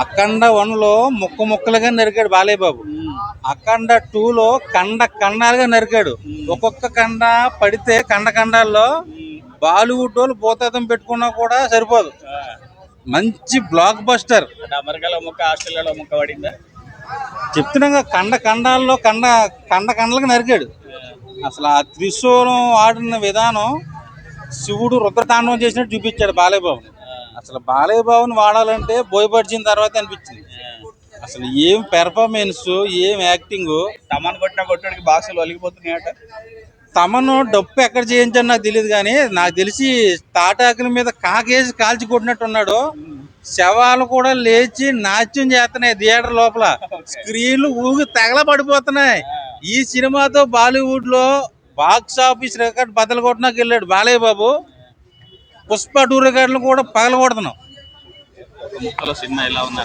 అఖండ 1లో ముక్క ముక్కలుగా నరికాడు బాలయ్య బాబు. అఖండ 2లో ఖండాలుగా నరికాడు. ఒక్కొక్క ఖండ పడితే ఖండాల్లో బాలీవుడ్ వాళ్ళు భూతద్దం పెట్టుకున్నా కూడా సరిపోదు. మంచి బ్లాక్ బస్టర్. అమెరికాలో ముక్క, ఆస్ట్రేలియాలో ముక్క పడిందా? చెప్తున్నాగా ఖండాలుగా నరికాడు. అసలు ఆ త్రిశూలం ఆడిన విధానం శివుడు రుద్రతాండవం చేసినట్టు చూపించాడు బాలయ్య బాబుని. అసలు బాలయ్య బాబుని వాడాలంటే బోయపడిచిన తర్వాత అనిపించింది. అసలు ఏం పెర్ఫార్మెన్స్, ఏం యాక్టింగ్. తమన్ కొట్టిన కొట్టుడికి బాక్సులు ఒలిగిపోతున్నాయట. తమను డప్పు ఎక్కడ చేయించాడు నాకు తెలియదు, కానీ నాకు తెలిసి తాటాకుల మీద కాకేసి కాల్చి కొట్టినట్టున్నాడు. శవాలు కూడా లేచి నాట్యం చేస్తున్నాయి థియేటర్ లోపల. స్క్రీన్లు ఊగి తగల పడిపోతున్నాయి. ఈ సినిమాతో బాలీవుడ్ లో బాక్స్ ఆఫీస్ రికార్డ్ బద్దలు కొట్టడానికి వెళ్ళాడు బాలయ్య బాబు. పుష్ప 2 రికార్డులు కూడా పగల కొడుతున్నాం. ముక్కలో సినిమా ఎలా ఉందని